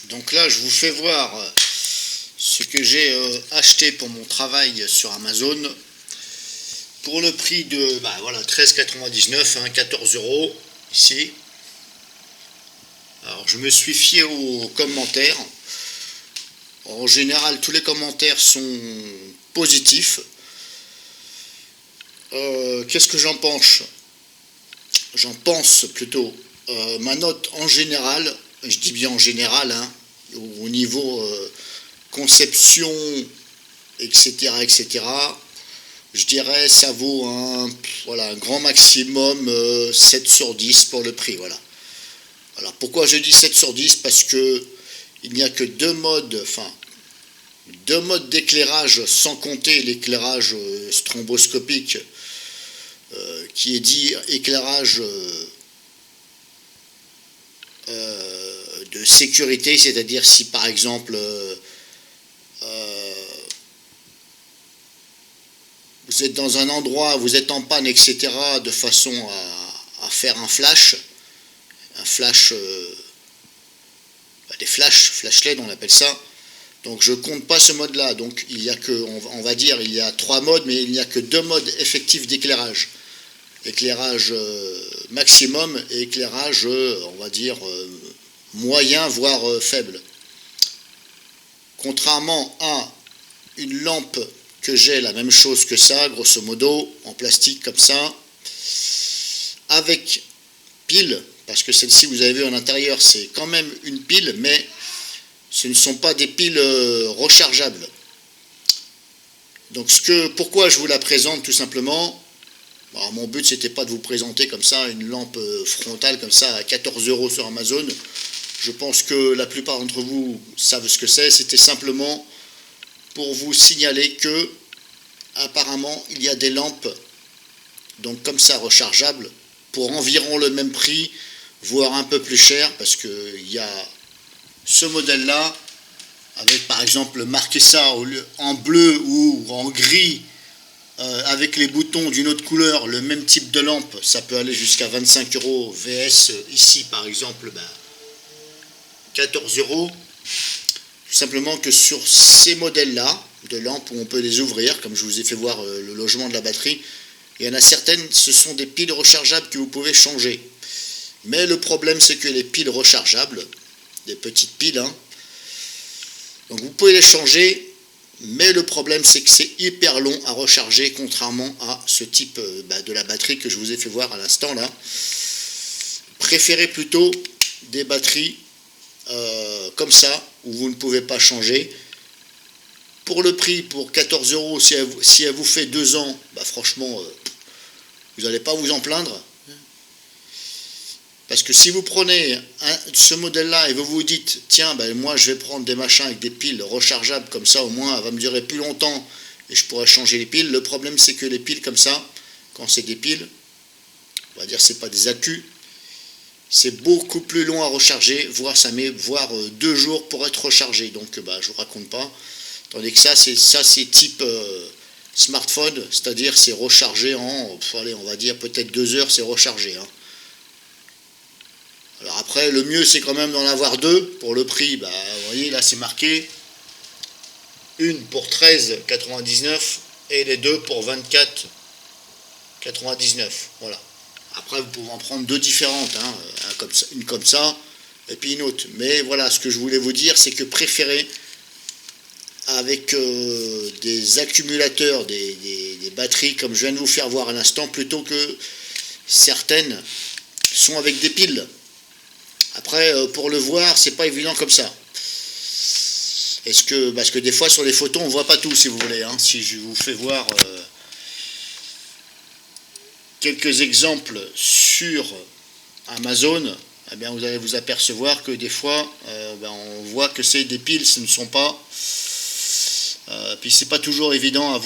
Donc là, je vous fais voir ce que j'ai acheté pour mon travail sur Amazon pour le prix de 13,99 €, 14 € ici. Alors je me suis fié aux commentaires. En général, tous les commentaires sont positifs. Qu'est-ce que j'en pense? J'en pense plutôt. Ma note en général, je dis bien en général, hein, au niveau conception, etc., je dirais ça vaut un grand maximum 7 sur 10 pour le prix. Voilà. Alors pourquoi je dis 7 sur 10? Parce que il n'y a que deux modes d'éclairage, sans compter l'éclairage stromboscopique, qui est dit éclairage de sécurité, c'est-à-dire si par exemple vous êtes dans un endroit, vous êtes en panne, etc., de façon à faire un flash, des flashlights on appelle ça. Donc je compte pas ce mode là, donc il y a que, on va dire, il y a trois modes, mais il n'y a que deux modes effectifs d'éclairage. Éclairage maximum et éclairage, on va dire, moyen, voire faible. Contrairement à une lampe que j'ai, la même chose que ça, grosso modo, en plastique comme ça, avec pile, parce que celle-ci, vous avez vu à l'intérieur, c'est quand même une pile, mais ce ne sont pas des piles rechargeables. Donc pourquoi je vous la présente, tout simplement. Alors, mon but, c'était pas de vous présenter comme ça une lampe frontale comme ça à 14 € sur Amazon. Je pense que la plupart d'entre vous savent ce que c'est. C'était simplement pour vous signaler que apparemment il y a des lampes donc comme ça rechargeables pour environ le même prix, voire un peu plus cher, parce que il y a ce modèle là avec par exemple marqué ça en bleu ou en gris, avec les boutons d'une autre couleur, le même type de lampe, ça peut aller jusqu'à 25 € VS ici par exemple 14 €. Tout simplement que sur ces modèles là de lampes où on peut les ouvrir, comme je vous ai fait voir le logement de la batterie, il y en a certaines, ce sont des piles rechargeables que vous pouvez changer. Mais le problème, c'est que les piles rechargeables, des petites piles, hein, donc vous pouvez les changer, mais le problème, c'est que c'est hyper long à recharger, contrairement à ce type de la batterie que je vous ai fait voir à l'instant là. Préférez plutôt des batteries comme ça, où vous ne pouvez pas changer. Pour le prix, pour 14 €, si elle vous fait 2 ans, franchement, vous n'allez pas vous en plaindre. Parce que si vous prenez ce modèle-là et vous vous dites, tiens, moi je vais prendre des machins avec des piles rechargeables, comme ça au moins elle va me durer plus longtemps et je pourrais changer les piles. Le problème, c'est que les piles comme ça, quand c'est des piles, on va dire c'est pas des accus, c'est beaucoup plus long à recharger, voire ça met 2 jours pour être rechargé. Donc je vous raconte pas. Tandis que ça c'est type smartphone, c'est-à-dire c'est rechargé en, allez, on va dire peut-être 2 heures, c'est rechargé. Hein. Alors après, le mieux c'est quand même d'en avoir deux pour le prix. Vous voyez là c'est marqué une pour 13,99 et les deux pour 24,99. Voilà. Après vous pouvez en prendre deux différentes, hein, une comme ça et puis une autre. Mais voilà, ce que je voulais vous dire, c'est que préférez avec des accumulateurs, des batteries comme je viens de vous faire voir à l'instant, plutôt que certaines sont avec des piles. Après, pour le voir, c'est pas évident comme ça. Parce que des fois sur les photos, on voit pas tout, si vous voulez. Hein. Si je vous fais voir quelques exemples sur Amazon, eh bien vous allez vous apercevoir que des fois, on voit que c'est des piles, ce ne sont pas. Puis c'est pas toujours évident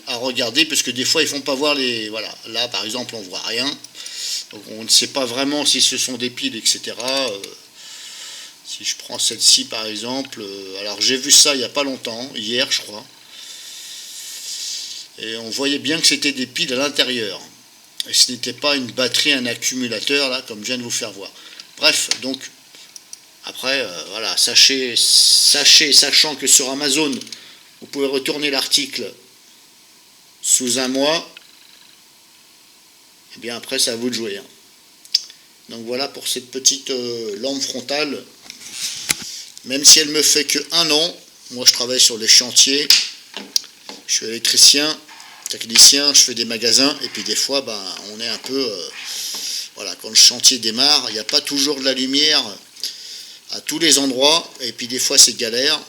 à regarder, parce que des fois ils font pas voir les. Voilà, là par exemple on voit rien. Donc on ne sait pas vraiment si ce sont des piles, etc. Si je prends celle-ci par exemple, alors j'ai vu ça il n'y a pas longtemps, hier je crois, et on voyait bien que c'était des piles à l'intérieur, et ce n'était pas une batterie, un accumulateur là, comme je viens de vous faire voir. Bref, donc Après, voilà, sachant que sur Amazon, vous pouvez retourner l'article sous un mois, et bien après, c'est à vous de jouer. Hein. Donc voilà pour cette petite lampe frontale. Même si elle me fait que 1 an, moi je travaille sur les chantiers, je suis électricien, technicien, je fais des magasins, et puis des fois, on est un peu... voilà, quand le chantier démarre, il n'y a pas toujours de la lumière à tous les endroits, et puis des fois c'est galère.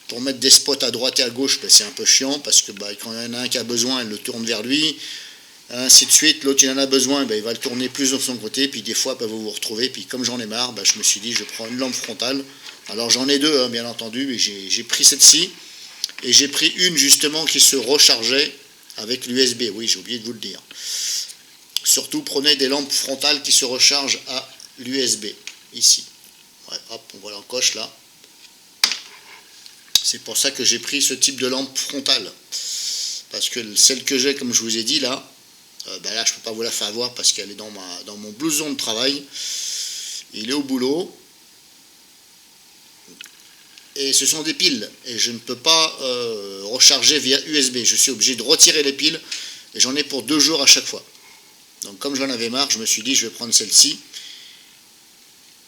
Pour mettre des spots à droite et à gauche, c'est un peu chiant, parce que quand il y en a un qui a besoin, elle le tourne vers lui, ainsi de suite. L'autre il en a besoin, il va le tourner plus de son côté, puis des fois vous vous retrouvez, puis comme j'en ai marre, je me suis dit je prends une lampe frontale. Alors j'en ai deux, bien entendu, mais j'ai pris celle-ci, et j'ai pris une justement qui se rechargeait avec l'USB, oui j'ai oublié de vous le dire. Surtout prenez des lampes frontales qui se rechargent à l'USB, ici. Ouais, hop, on voit l'encoche là. C'est pour ça que j'ai pris ce type de lampe frontale. Parce que celle que j'ai, comme je vous ai dit là, là je ne peux pas vous la faire voir parce qu'elle est dans mon blouson de travail. Il est au boulot. Et ce sont des piles. Et je ne peux pas recharger via USB. Je suis obligé de retirer les piles. Et j'en ai pour 2 jours à chaque fois. Donc comme j'en avais marre, je me suis dit je vais prendre celle-ci.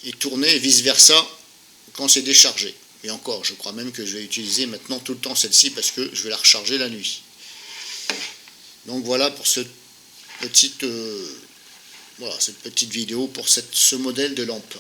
Et tourner vice versa quand c'est déchargé. Et encore, je crois même que je vais utiliser maintenant tout le temps celle-ci parce que je vais la recharger la nuit. Donc voilà pour cette petite vidéo pour ce modèle de lampe.